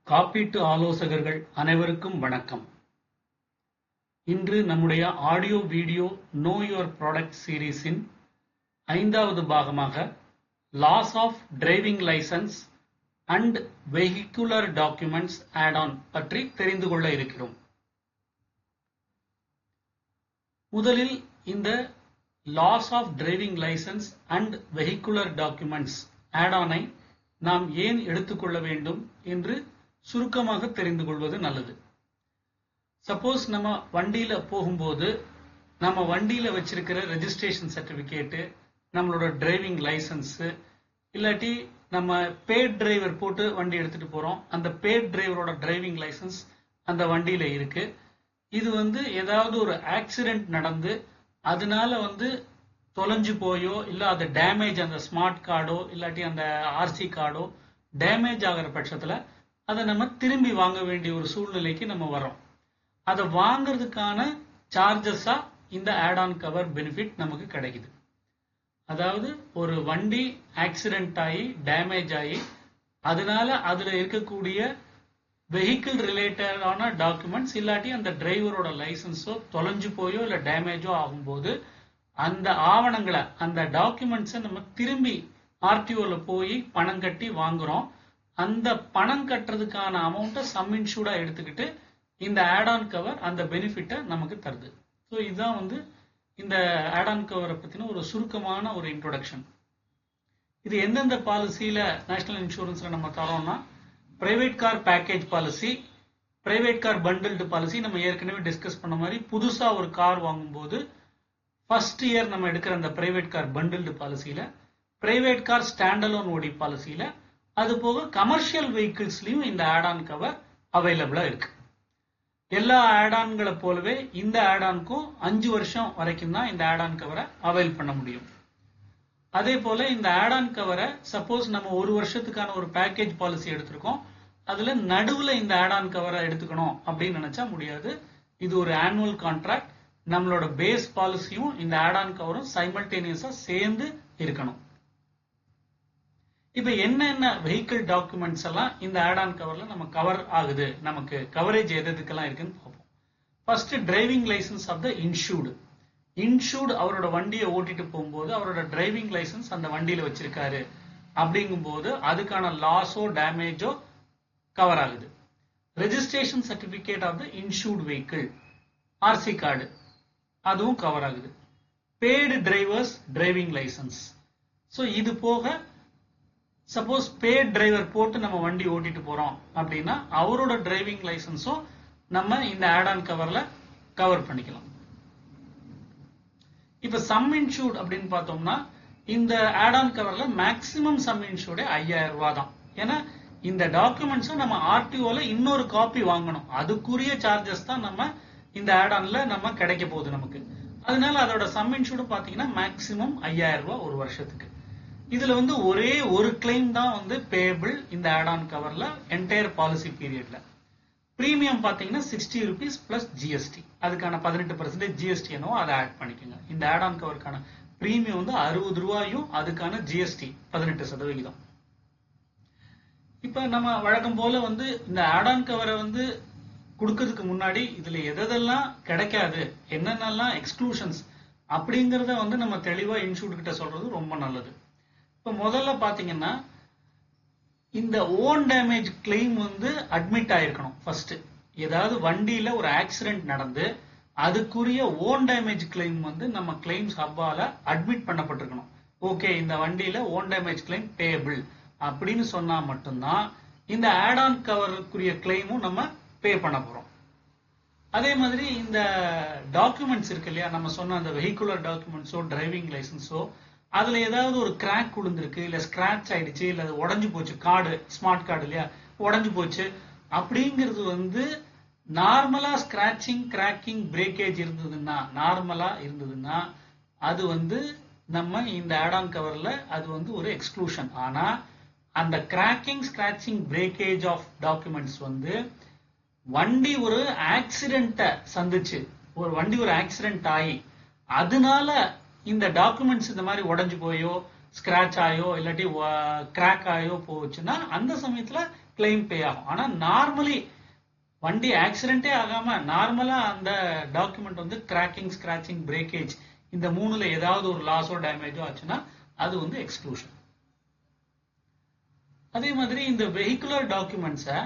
காப்பீட்டு ஆலோசகர்கள் அனைவருக்கும் வணக்கம். இன்று நம்முடைய audio video know your product சீரீஸின் 5வது பாகமாக loss of driving licence and vehicular documents add on பற்றி தெரிந்து கொள்ள இருக்கிறோம். முதலில் இந்த loss of driving licence and vehicular documents ஆட்-ஆனை நாம் ஏன் எடுத்துக்கொள்ள வேண்டும் என்று சுருக்கமாக தெரிந்து கொள்வது நல்லது. சப்போஸ் நம்ம வண்டியில போகும்போது நம்ம வண்டியில வச்சிருக்கிற ரெஜிஸ்ட்ரேஷன் சர்டிபிகேட்டு, நம்மளோட டிரைவிங் லைசன்ஸ், இல்லாட்டி நம்ம பேட் டிரைவர் போட்டு வண்டி எடுத்துட்டு போறோம், அந்த பேட் டிரைவரோட டிரைவிங் லைசன்ஸ் அந்த வண்டியில இருக்கு. இது ஏதாவது ஒரு ஆக்சிடென்ட் நடந்து அதனால தொலைஞ்சு போயோ இல்ல அது டேமேஜ், அந்த ஸ்மார்ட் கார்டோ இல்லாட்டி அந்த ஆர்சி கார்டோ டேமேஜ் ஆகிற பட்சத்துல அதை நம்ம திரும்பி வாங்க வேண்டிய ஒரு சூழ்நிலைக்கு நம்ம வரோம். அதை வாங்கிறதுக்கான சார்ஜஸா இந்த ஆட்-ஆன் கவர் பெனிஃபிட் நமக்கு கிடைக்குது. அதாவது ஒரு வண்டி ஆக்சிடென்ட் ஆகி டேமேஜ் ஆகி அதனால அதுல இருக்கக்கூடிய வெஹிக்கிள் ரிலேட்டடான டாக்குமெண்ட்ஸ் இல்லாட்டி அந்த டிரைவரோட லைசன்ஸோ தொலைஞ்சு போயோ இல்ல டேமேஜோ ஆகும்போது அந்த ஆவணங்களை, அந்த டாக்குமெண்ட்ஸை நம்ம திரும்பி ஆர்டிஓல போய் பணம் கட்டி வாங்குறோம். அந்த பணம் கட்டுறதுக்கான அமௌண்ட்டை சம் இன்சூர்டா எடுத்துக்கிட்டு இந்த ஆட்-ஆன் கவர் அந்த பெனிஃபிட்டை நமக்கு தருது. ஸோ இதுதான் இந்த ஆட்-ஆன் கவரை பத்தின ஒரு சுருக்கமான ஒரு இன்ட்ரோடக்ஷன். இது எந்தெந்த பாலிசியில நேஷனல் இன்சூரன்ஸ்ல நம்ம தரோம்னா, private car package policy, private car bundled policy. நம்ம ஏற்கனவே டிஸ்கஸ் பண்ண மாதிரி புதுசா ஒரு கார் வாங்கும்போது ஃபர்ஸ்ட் இயர் நம்ம எடுக்கிற அந்த பிரைவேட் கார் பண்டில்டு பாலிசியில, பிரைவேட் கார் ஸ்டாண்டலோன் ஓடி பாலிசியில, அது போக கமர்ஷியல் வெஹிக்கிள்ஸ்லயும் இந்த ஆட்-ஆன் கவர் அவைலபிளா இருக்கு. எல்லா ஆட்-ஆன்களை போலவே இந்த ஆட்-ஆனுக்கும் 5 வருஷம் வரைக்கும் தான் இந்த ஆட்-ஆன் கவரை அவைல் பண்ண முடியும். அதே போல இந்த ஆட்-ஆன் கவரை சப்போஸ் நம்ம ஒரு வருஷத்துக்கான ஒரு பேக்கேஜ் பாலிசி எடுத்திருக்கோம், அதுல நடுவுல இந்த ஆட்-ஆன் கவரை எடுத்துக்கணும் அப்படின்னு நினைச்சா முடியாது. இது ஒரு ஆனுவல் கான்ட்ராக்ட். நம்மளோட பேஸ் பாலிசியும் இந்த ஆட்-ஆன் கவரும் சைமல்டேனியஸா சேர்ந்து இருக்கணும். இப்ப என்னென்ன வெஹிக்கிள் டாக்குமெண்ட்ஸ் எல்லாம் இந்த ஆட்-ஆன் கவர்ல நம்ம கவர் ஆகுது, நமக்கு கவரேஜ் எதுக்கெல்லாம் இருக்குன்னு பார்ப்போம். First driving licence of the insured. Insured அவரோட வண்டியை ஓட்டிட்டு போகும்போது அவரோட டிரைவிங் லைசன்ஸ் அந்த வண்டியில வச்சிருக்காரு அப்படிங்கும்போது அதுக்கான லாஸோ டேமேஜோ கவர் ஆகுது. Registration certificate of the insured vehicle, RC card, அதுவும் கவர் ஆகுது. Paid drivers driving licence. So இது போக சப்போஸ் பேட் டிரைவர் போட்டு நம்ம வண்டி ஓட்டிட்டு போறோம் அப்படின்னா அவரோட டிரைவிங் லைசன்ஸும் நம்ம இந்த ஆட்-ஆன் கவர்ல கவர் பண்ணிக்கலாம். இப்ப சம் இன்சூர்ட் அப்படின்னு பார்த்தோம்னா இந்த ஆட்-ஆன் கவர்ல மேக்சிமம் சம் இன்சூர்டே 5000 ரூபாய் தான். ஏன்னா இந்த டாக்குமெண்ட்ஸை நம்ம ஆர்டிஓல இன்னொரு காப்பி வாங்கணும், அதுக்குரிய சார்ஜஸ் தான் நம்ம இந்த ஆட்-ஆன்ல நம்ம கிடைக்க போகுது நமக்கு. அதனால அதோட சம் இன்சூர்டு பாத்தீங்கன்னா மேக்சிமம் 5000 ரூபாய் ஒரு வருஷத்துக்கு. இதுல ஒரே ஒரு கிளைம் தான் பேபிள் இந்த ஆட்-ஆன் கவர்ல என்டையர் பாலிசி பீரியட்ல. பிரீமியம் பாத்தீங்கன்னா 60 rupees பிளஸ் ஜிஎஸ்டி. அதுக்கான 18% ஜிஎஸ்டி என்னவோ அதை ஆட் பண்ணிக்கோங்க. இந்த ஆட்-ஆன் கவருக்கான பிரீமியம் 60 ரூபாயும் அதுக்கான ஜிஎஸ்டி 18%. இப்ப நம்ம வழக்கம் போல இந்த ஆட்-ஆன் கவரை கொடுக்கறதுக்கு முன்னாடி இதுல எதெல்லாம் கிடைக்காது, என்னென்னலாம் எக்ஸ்க்ளூஷன்ஸ் அப்படிங்கறத நம்ம தெளிவா இன்சூர்ட் கிட்ட சொல்றது ரொம்ப நல்லது. இப்ப முதல்ல பாத்தீங்கன்னா இந்த ஓன் டேமேஜ் கிளைம் அட்மிட் ஆயிருக்கணும். ஃபர்ஸ்ட் ஏதாவது வண்டியில ஒரு ஆக்சிடென்ட் நடந்து அதுக்குரிய ஓன் டேமேஜ் கிளைம் நம்ம கிளைம்ஸ் ஹப்பால அட்மிட் பண்ணப்பட்டிருக்கணும். ஓகே, இந்த வண்டியில ஓன் டேமேஜ் கிளைம் பேபிள் அப்படின்னு சொன்னா மட்டும்தான் இந்த ஆட்-ஆன் கவருக்குரிய கிளைமும் நம்ம பே பண்ண போறோம். அதே மாதிரி இந்த டாக்குமெண்ட்ஸ் இருக்கு இல்லையா, நம்ம சொன்ன அந்த வெஹிகுலர் டாக்குமெண்ட்ஸோ டிரைவிங் லைசன்ஸோ அதுல ஏதாவது ஒரு கிராக் விழுந்திருக்கு, இல்ல ஸ்கிராச் ஆயிடுச்சு, இல்ல அது உடஞ்சு போச்சு, கார்டு ஸ்மார்ட் கார்டு இல்லையா உடஞ்சு போச்சு அப்படிங்கிறது நார்மலா ஸ்கிராச்சிங் கிராக்கிங் பிரேக்கேஜ் இருந்ததுன்னா அது நம்ம இந்த ஆட்-ஆன் கவர்ல அது ஒரு எக்ஸ்க்ளூஷன். ஆனா அந்த cracking scratching breakage of documents வண்டி ஒரு ஆக்சிடென்ட சந்திச்சு, ஒரு வண்டி ஒரு ஆக்சிடென்ட் ஆகி அதனால இந்த டாக்குமெண்ட்ஸ் இந்த மாதிரி உடஞ்சு போயோ ஸ்கிராச் ஆயோ இல்லாட்டி கிராக் ஆயோ போச்சுன்னா அந்த சமயத்துல கிளைம் பே ஆகும். ஆனா நார்மலி வண்டி ஆக்சிடென்டே ஆகாம நார்மலா அந்த டாக்குமெண்ட் வந்து கிராக்கிங், ஸ்கிராச்சிங், பிரேக்கேஜ் இந்த மூணுல ஏதாவது ஒரு லாஸோ டேமேஜோ ஆச்சுன்னா அது வந்து எக்ஸ்க்ளூஷன். அதே மாதிரி இந்த வெஹிகுலர் டாக்குமெண்ட்ஸை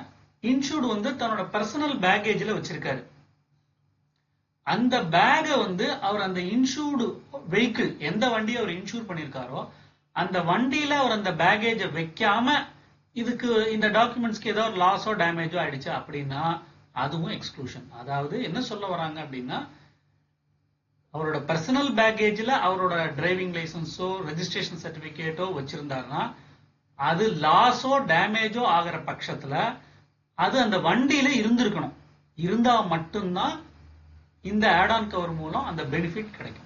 இன்சூர்டு வந்து தன்னோட பர்சனல் பேக்கேஜ்ல வச்சிருக்காரு. அந்த பேக்கை வந்து அவர் அந்த இன்சூர்டு வெஹிக்கிள் எந்த வண்டியை அவர் இன்சூர் பண்ணிருக்காரோ அந்த வண்டியில அவர் அந்த பேக்கேஜை வைக்காம இதுக்கு இந்த டாக்குமெண்ட்ஸ்க்கு ஏதாவது லாஸோ டேமேஜோ ஆயிடுச்சு அப்படின்னா அதுவும் எக்ஸ்க்ளூஷன். அதாவது என்ன சொல்ல வராங்க அப்படின்னா, அவரோட பர்சனல் பேக்கேஜ்ல அவரோட டிரைவிங் லைசன்ஸோ ரெஜிஸ்ட்ரேஷன் சர்டிபிகேட்டோ வச்சிருந்தாருன்னா அது லாஸோ டேமேஜோ ஆகிற பட்சத்துல அது அந்த வண்டியில இருந்திருக்கணும். இருந்தா மட்டும்தான் இந்த ஆட் ஆன் கவர் மூலம் அந்த பெனிஃபிட் கிடைக்கும்.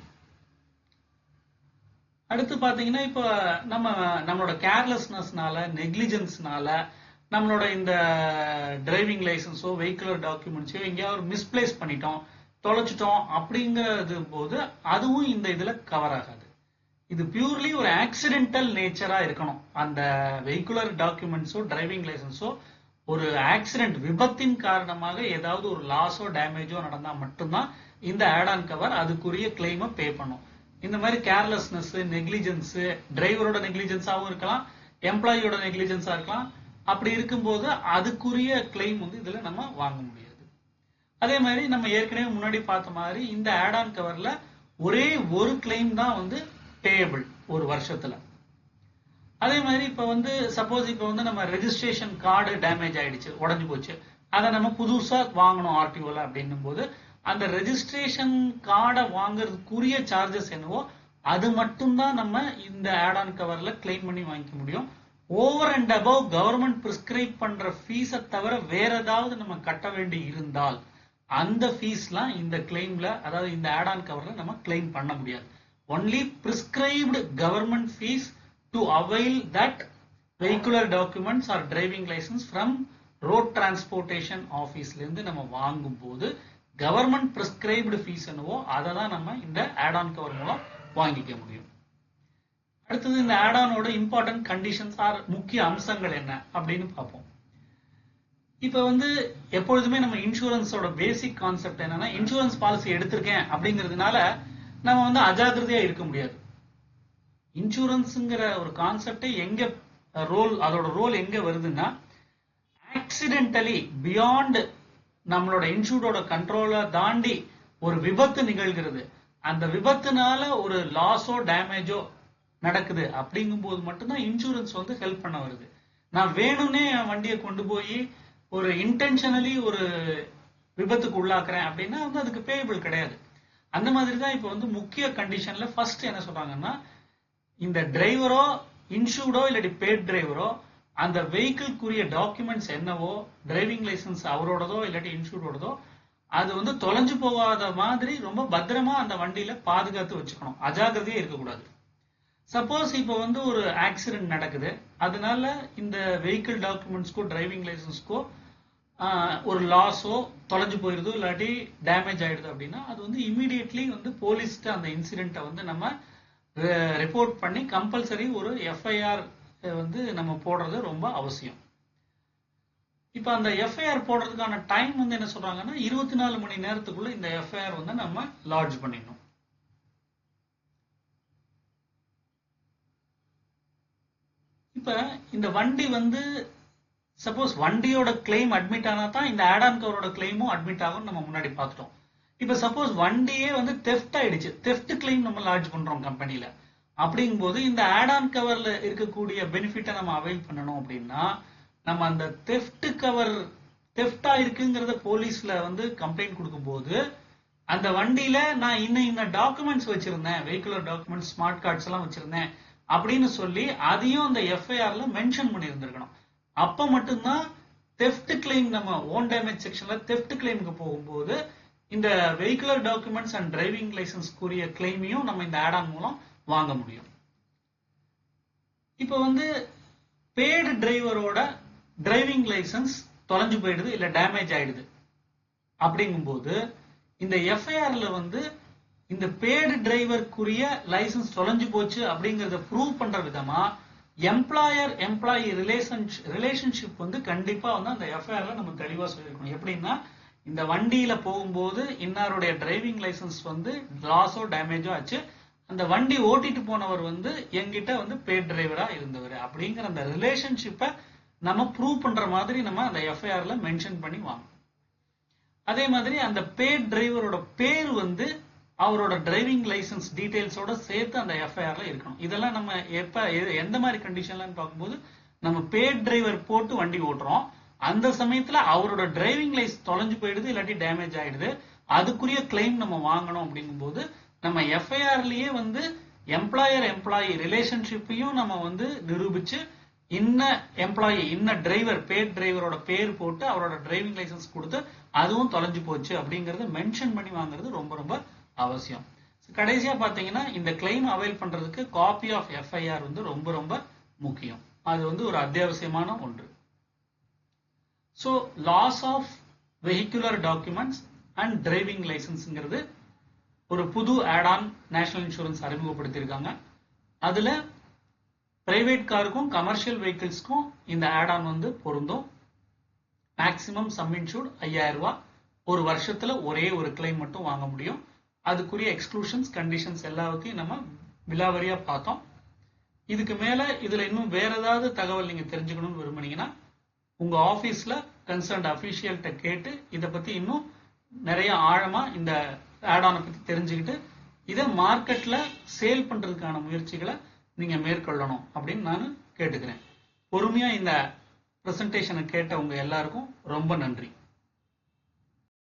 அடுத்து பாத்தீங்கன்னா, இப்ப நம்மளோட கேர்லெஸ்னஸ்னால, நெக்லிஜென்ஸ்னால நம்மளோட இந்த டிரைவிங் லைசன்ஸோ வெஹிகுலர் டாக்குமெண்ட்ஸோ எங்கேயாவது மிஸ்பிளேஸ் பண்ணிட்டோம், தொலைச்சிட்டோம் அப்படிங்கிறது போது அதுவும் இந்த இதுல கவர் ஆகாது. இது பியூர்லி ஒரு ஆக்சிடென்டல் நேச்சரா இருக்கணும். அந்த வெஹிகுலர் டாக்குமெண்ட்ஸோ டிரைவிங் லைசன்ஸோ ஒரு ஆக்சிடென்ட், விபத்தின் காரணமாக ஏதாவது ஒரு லாஸோ டேமேஜோ நடந்தா மட்டும்தான் இந்த ஆட் ஆன் கவர் அதுக்குரிய கிளைமை பே பண்ணும். இந்த மாதிரி கேர்லெஸ்னஸ், நெக்லிஜென்ஸ், டிரைவரோட நெக்லிஜென்ஸாவும் இருக்கலாம், எம்ப்ளாயியோட நெக்லிஜென்ஸா இருக்கலாம். அப்படி இருக்கும்போது அதுக்குரிய கிளைம் வந்து இதுல நம்ம வாங்க முடியாது. அதே மாதிரி நம்ம ஏற்கனவே முன்னாடி பார்த்த மாதிரி இந்த ஆட் ஆன் கவர்ல ஒரே ஒரு கிளைம் தான் வந்து பேயபிள் ஒரு வருஷத்துல. அதே மாதிரி இப்ப வந்து சப்போஸ் இப்ப வந்து நம்ம ரெஜிஸ்ட்ரேஷன் கார்டு டேமேஜ் ஆயிடுச்சு, உடஞ்சு போச்சு, அதை நம்ம புதுசா வாங்கணும் ஆர்டிஓல அப்படின்னும் போது அந்த ரெஜிஸ்ட்ரேஷன் கார்டை வாங்குறதுக்குரிய சார்ஜஸ் என்னவோ அது மட்டும்தான் நம்ம இந்த ஆட் ஆன் கவர்ல கிளைம் பண்ணி வாங்கிக்க முடியும். Over and above government prescribe பண்ற ஃபீஸை தவிர வேற ஏதாவது நம்ம கட்ட வேண்டி இருந்தால் அந்த ஃபீஸ்லாம் இந்த கிளைம்ல, அதாவது இந்த ஆட் ஆன் கவர்ல நம்ம கிளைம் பண்ண முடியாது. Only prescribed government fees to avail that vehicular documents or driving licence from road transportation ஆபீஸ்ல இருந்து நம்ம வாங்கும் போது கவர்மெண்ட் பிரிஸ்கிரைப்டு ஃபீஸ் என்னவோ அதை தான் நம்ம இந்த ஆட் ஆன் கவர் மூலம் வாங்கிக்க முடியும். அடுத்தது இந்த ஆட் ஆனோட இம்பார்ட்டன்ட் கண்டிஷன்ஸ் ஆர் முக்கிய அம்சங்கள் என்ன அப்படின்னு பார்ப்போம். இப்ப வந்து எப்பொழுதுமே நம்ம இன்சூரன்ஸோட பேசிக் கான்செப்ட் என்னன்னா, இன்சூரன்ஸ் பாலிசி எடுத்திருக்கேன் அப்படிங்கிறதுனால நம்ம வந்து அஜாக்கிரதையா இருக்க முடியாது. இன்சூரன்ஸ்ங்கிற ஒரு கான்செப்டே எங்க அதோட ரோல் எங்க வருதுன்னா, ஆக்சிடென்டலி பியாண்ட் நம்மளோட இன்சூரோட கண்ட்ரோல தாண்டி ஒரு விபத்து நிகழ்கிறது, அந்த விபத்துனால ஒரு லாஸோ டேமேஜோ நடக்குது அப்படிங்கும் போது மட்டும்தான் இன்சூரன்ஸ் வந்து ஹெல்ப் பண்ண வருது. நான் வேணும்னே என் வண்டியை கொண்டு போய் ஒரு இன்டென்ஷனலி ஒரு விபத்துக்கு உள்ளாக்குறேன் அப்படின்னா வந்து அதுக்கு பேயபிள் கிடையாது. அந்த மாதிரி தான் இப்ப வந்து முக்கிய கண்டிஷன்ல ஃபர்ஸ்ட் என்ன சொல்றாங்கன்னா, இந்த டிரைவரோ இன்சூர்டோ இல்லாட்டி பேட் டிரைவரோ அந்த வெஹிக்கிள்க்குரிய டாக்குமெண்ட்ஸ் என்னவோ, டிரைவிங் லைசன்ஸ் அவரோடதோ இல்லாட்டி இன்சூர்டோடதோ, அது வந்து தொலைஞ்சு போகாத மாதிரி ரொம்ப பத்திரமா அந்த வண்டியில பாதுகாத்து வச்சுக்கணும், அஜாக்கிரதையே இருக்கக்கூடாது. சப்போஸ் இப்ப வந்து ஒரு ஆக்சிடென்ட் நடக்குது, அதனால இந்த வெஹிக்கிள் டாக்குமெண்ட்ஸ்க்கோ டிரைவிங் லைசன்ஸ்க்கோ ஒரு லாஸோ தொலைஞ்சு போயிருதோ இல்லாட்டி டேமேஜ் ஆயிடுது அப்படின்னா அது வந்து இமீடியட்லி வந்து போலீஸ்க்கு அந்த இன்சிடென்ட்டை வந்து நம்ம ரிப்போர்ட் பண்ணி கம்பல்சரி ஒரு எஃப்ஐஆர் வந்து நம்ம போடுறது ரொம்ப அவசியம். இப்ப அந்த எஃப்ஐஆர் போடுறதுக்கான டைம் வந்து என்ன சொல்றாங்கன்னா, 24 மணி நேரத்துக்குள்ள இந்த எஃப்ஐஆர் வந்து நம்ம லாட்ஜ் பண்ணிடணும். இப்ப இந்த வண்டி வந்து சப்போஸ் வண்டியோட கிளைம் அட்மிட் ஆனா தான் இந்த ஆட் ஆன் கவரோட கிளைமும் அட்மிட் ஆகும் நம்ம முன்னாடி பார்த்துட்டோம். இப்ப சப்போஸ் வண்டியே வந்து தெஃப்ட் ஆயிடுச்சு, தெஃப்ட் கிளைம் நம்ம லாட்ஜ் பண்றோம் கம்பெனில, அப்படிங்கும்போது இந்த ஆட் ஆன் கவர்ல இருக்கக்கூடிய பெனிஃபிட்டை நம்ம அவைல் பண்ணணும் அப்படின்னா நம்ம அந்த தெஃப்டா இருக்குங்கிறத போலீஸ்ல வந்து கம்ப்ளைண்ட் கொடுக்கும் போது அந்த வண்டியில நான் இன்ன டாக்குமெண்ட்ஸ் வச்சிருந்தேன், வெஹிகுலர் டாக்குமெண்ட்ஸ், ஸ்மார்ட் கார்ட்ஸ் எல்லாம் வச்சிருந்தேன் அப்படின்னு சொல்லி அதையும் அந்த எஃப்ஐஆர்ல மென்ஷன் பண்ணி இருந்திருக்கணும். அப்ப மட்டும்தான் தெஃப்ட் கிளைம், நம்ம ஓன் டேமேஜ் செக்ஷன்ல தெஃப்ட் கிளைமுக்கு போகும்போது இந்த வெஹிகுலர் டாக்குமெண்ட்ஸ் அண்ட் டிரைவிங் லைசன்ஸ்க்குரிய கிளைமையும் நம்ம இந்த ஆட் ஆன் மூலம் வாங்க முடியும். இப்ப வந்து பேடு டிரைவரோட டிரைவிங் லைசன்ஸ் தொலைஞ்சு போயிடுது இல்ல டேமேஜ் ஆயிடுது அப்படிங்கும்போது இந்த எஃப்ஐஆர்ல வந்து இந்த பேடு டிரைவருக்குரிய லைசன்ஸ் தொலைஞ்சு போச்சு அப்படிங்கறத ப்ரூவ் பண்ற விதமா எம்ப்ளாயர் எம்ப்ளாயி ரிலேஷன்ஷிப் வந்து கண்டிப்பா வந்து அந்த எஃப்ஐஆர்ல நம்ம தெளிவா சொல்லியிருக்கணும். எப்படின்னா, இந்த வண்டியில போகும்போது இன்னாருடைய டிரைவிங் லைசன்ஸ் வந்து லாஸோ டேமேஜோ ஆச்சு, அந்த வண்டி ஓட்டிட்டு போனவர் வந்து என்கிட்ட வந்து பேட் டிரைவரா இருந்தவர் அப்படிங்கிற அந்த ரிலேஷன்ஷிப்பை நம்ம ப்ரூவ் பண்ற மாதிரி நம்ம அந்த எஃப்ஐஆர்ல மென்ஷன் பண்ணி வாங்கணும். அதே மாதிரி அந்த பேட் டிரைவரோட பேர் வந்து அவரோட டிரைவிங் லைசன்ஸ் டீடைல்ஸோட சேர்த்து அந்த எஃப்ஐஆர்ல இருக்கணும். இதெல்லாம் நம்ம எந்த மாதிரி கண்டிஷன்லாம் பார்க்கும்போது, நம்ம பேட் டிரைவர் போட்டு வண்டி ஓட்டுறோம், அந்த சமயத்துல அவரோட டிரைவிங் லைசன்ஸ் தொலைஞ்சு போயிடுது, இல்லாட்டி டேமேஜ் ஆயிடுது, அதுக்குரிய கிளைம் நம்ம வாங்கணும். அப்படிங்கும்போது நம்ம எஃப்ஐஆர்லயே வந்து எம்ப்ளாயர் எம்ப்ளாயி ரிலேஷன்ஷிப்பையும் நம்ம வந்து நிரூபிச்சு, இன்ன எம்ப்ளாயி இன்ன டிரைவர் பேட் டிரைவரோட பேர் போட்டு அவரோட டிரைவிங் லைசன்ஸ் கொடுத்து அதுவும் தொலைஞ்சு போச்சு அப்படிங்கறத மென்ஷன் பண்ணி வாங்குறது ரொம்ப ரொம்ப அவசியம். கடைசியா பாத்தீங்கன்னா, இந்த கிளைம் அவைல் பண்றதுக்கு காப்பி ஆஃப் எஃப்ஐஆர் வந்து ரொம்ப ரொம்ப முக்கியம். அது வந்து ஒரு அத்தியாவசியமான ஒன்று. So loss of vehicular documents and driving லைசன்ஸ்ங்கிறது ஒரு புது ஆட் ஆன் நேஷனல் இன்சூரன்ஸ் அறிமுகப்படுத்தியிருக்காங்க. அதுல பிரைவேட் காருக்கும் கமர்ஷியல் வெஹிக்கிள்ஸ்க்கும் இந்த ஆட் ஆன் வந்து பொருந்தும். மேக்சிமம் சம் இன்சூர்ட் 5000 ரூபாய், ஒரு வருஷத்துல ஒரே ஒரு கிளைம் மட்டும் வாங்க முடியும். அதுக்குரிய எக்ஸ்க்ளூஷன்ஸ் கண்டிஷன்ஸ் எல்லாத்தையும் நம்ம விலாவரியா பார்த்தோம். இதுக்கு மேல இதுல இன்னும் வேற ஏதாவது தகவல் நீங்க தெரிஞ்சுக்கணும்னு விரும்புனீங்கன்னா, உங்க ஆபீஸ்ல கன்சர்ன்ட் அபிஷியல்கிட்ட கேட்டு இதை பத்தி இன்னும் நிறைய ஆழமா இந்த ஆட் ஆனை பத்தி தெரிஞ்சுக்கிட்டு இதை மார்க்கெட்ல சேல் பண்றதுக்கான முயற்சிகளை நீங்க மேற்கொள்ளணும் அப்படின்னு நான் கேட்டுக்கிறேன். பொறுமையா இந்த பிரசன்டேஷனை கேட்ட உங்க எல்லாருக்கும் ரொம்ப நன்றி.